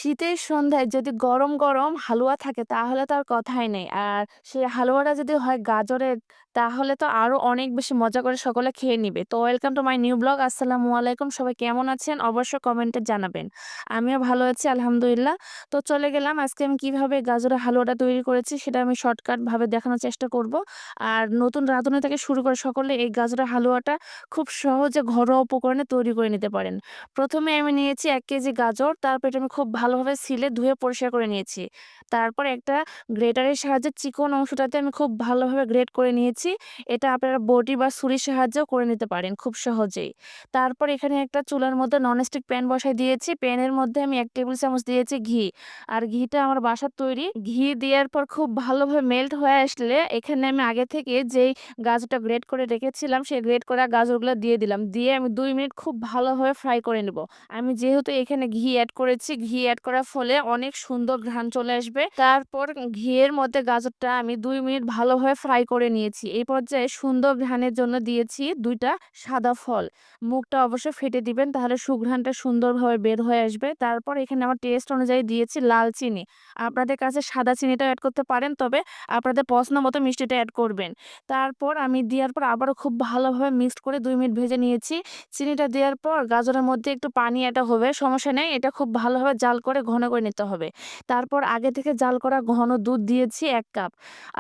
শীতের সন্ধ্যায় যদি গরম, গরম হালুয়া থাকে তাহলে তো আর কথাই নেই। আর সেই হালুয়াটা যদি হয় গাজরের তাহলে তো আরো অনেক বেশি মজা করে সকলে খেয়ে নিবে। তো welcome to my new blog. আসসালামু আলাইকুম। সবাই কেমন আছেন? অবশ্যই কমেন্টে জানাবেন। আমিও ভালো আছি আলহামদুলিল্লাহ। তো চলে গেলাম আজকে আমি কিভাবে গাজরের হালুয়াটা তৈরি করেছি সেটা আমি শর্টকাট ভাবে দেখানোর চেষ্টা করব। আর নতুন রাঁধুনি থেকে শুরু করে সকলে এই গাজরের হালুয়াটা খুব সহজে ঘরোয়া উপকরণে তৈরি করে নিতে পারেন। ১ম এ আমি নিয়েছি ১ কেজি গাজর। তারপর এটা আমি খুব ভালোভাবে ছিলে ধুয়ে পরিষ্কার করে নিয়েছি। তারপর একটা গ্রেটারের সাহায্যে চিকন অংশটাতে আমি খুব ভালোভাবে গ্রেট করে নিয়েছি। এটা আপনারা বটি বা ছুরির সাহায্যেও করে নিতে পারেন খুব সহজেই। তারপর এখানে একটা চুলার মধ্যে ননস্টিক প্যান বসায় দিয়েছি। প্যানের মধ্যে আমি ১ টেবিল চামচ দিয়েছি ঘি। আর ঘিটা আমার বাসার তৈরি। ঘি দেওয়ার পর খুব ভালোভাবে মেল্ট হয়ে আসলে এখানে আমি আগে থেকে যেই গাজরটা গ্রেট করে রেখেছিলাম সেই গ্রেট করা গাজরগুলো দিয়ে দিলাম। দিয়ে আমি ২ মিনিট খুব ভালোভাবে ফ্রাই করে নেব। আমি যেহেতু এখানে ঘি এড করেছি, ঘি এড করার ফলে অনেক সুন্দর ঘ্রাণ চলে আসবে। তারপর ঘিয়ের মধ্যে গাজরটা আমি ২ মিনিট ভালোভাবে ফ্রাই করে নিয়েছি। এই পর্যায়ে সুন্দর ঘ্রাণের জন্য দিয়েছি ২ টা সাদা ফল। মুখটা অবশ্যই ফেটে দিবেন তাহলে সুঘ্রাণটা সুন্দরভাবে বের হয়ে আসবে। তারপর এখানে আমার টেস্ট অনুযায়ী দিয়েছি লাল চিনি। আপনাদের কাছে সাদা চিনিটাও এড করতে পারেন, তবে আপনাদের পছন্দ মতো মিষ্টিটা এড করবেন। তারপর আমি দেওয়ার পর আবারও খুব ভালোভাবে মিক্সড করে ২ মিনিট ভেজে নিয়েছি। চিনিটা দেওয়ার পর গাজরের মধ্যে একটু পানি এড হবে, সমস্যা নেই। এটা খুব ভালোভাবে জাল করে ঘন করে নিতে হবে। তারপর আগে থেকে জাল করা ঘন দুধ দিয়েছি ১ কাপ।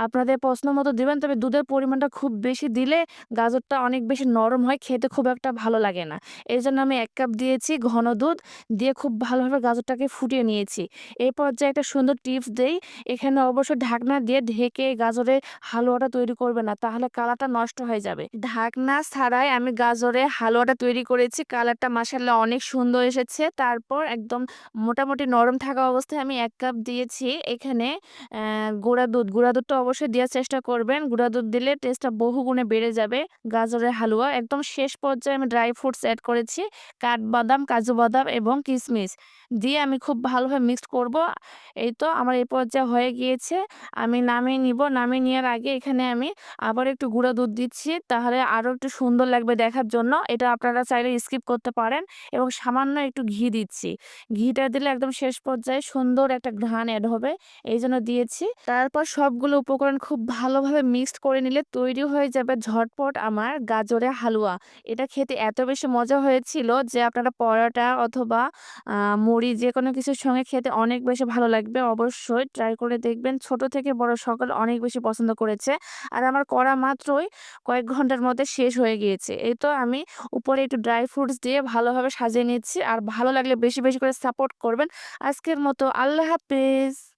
আপনাদের পছন্দ মতো দিবেন, তবে দুধের পরিমাণটা খুব বেশি দিলে গাজরটা অনেক বেশি নরম হয়, খেতে খুব একটা ভালো লাগে না। এজন্য আমি ১ কাপ দিয়েছি ঘন দুধ, দিয়ে খুব ভালোভাবে গাজরটাকে ফুটিয়ে নিয়েছি। এই পর্যায়ে একটা সুন্দর টিপস দেই, এখানে অবশ্যই ঢাকনা দিয়ে ঢেকে গাজরের হালুয়াটা তৈরি করবেন না, তাহলে কালারটা নষ্ট হয়ে যাবে। ঢাকনা ছাড়াই আমি গাজরের হালুয়াটা তৈরি করেছি। কালারটা মাশাআল্লাহ অনেক সুন্দর এসেছে। তারপর একদম মোটামুটি নরম থাকা অবস্থায় আমি ১ কাপ দিয়েছি এখানে গুঁড়া দুধ। গুঁড়া দুধটা অবশ্যই দেওয়ার চেষ্টা করবেন। গুঁড়া দুধ দিলে টেস্টটা বহুগুণে বেড়ে যাবে গাজরের হালুয়া। একদম শেষ পর্যায়ে আমি ড্রাই ফ্রুটস এড করেছি। কাঠবাদাম, কাজু বাদাম এবং কিশমিশ দিয়ে আমি খুব ভালোভাবে মিক্সড করব। এই তো আমার এই পর্যায়ে হয়ে গিয়েছে। আমি নামিয়ে নিব। নামিয়ে নেওয়ার আগে এখানে আমি আবার একটু গুঁড়া দুধ দিচ্ছি, তাহলে আরো একটু সুন্দর লাগবে দেখার জন্য। এটা আপনারা চাইলে স্কিপ করতে পারেন। এবং সামান্য একটু ঘি দিচ্ছি। ঘিটা দিলে একদম শেষ পর্যায়ে সুন্দর একটা ঘ্রাণ এড হবে, এইজন্য দিয়েছি। তারপর সবগুলো উপকরণ খুব ভালোভাবে মিক্সড করে নিলে তৈরি হয়ে যাবে ঝটপট আমার গাজরের হালুয়া। এটা খেতে এত বেশি মজা হয়েছিল যে আপনারা পরোটা অথবা মুড়ি যেকোনো কিছুর সঙ্গে খেতে অনেক বেশি ভালো লাগবে। অবশ্যই ট্রাই করে দেখবেন। ছোট থেকে বড় সকলে অনেক বেশি পছন্দ করেছে। আর আমার করা মাত্রই কয়েক ঘন্টার মধ্যে শেষ হয়ে গিয়েছে। এই তো আমি উপরে একটু ড্রাই ফ্রুটস দিয়ে ভালোভাবে সাজিয়ে নিচ্ছি। আর ভালো লাগলে বেশি, বেশি করে সাপোর্ট করবেন। আজকের মতো আল্লাহ হাফেজ।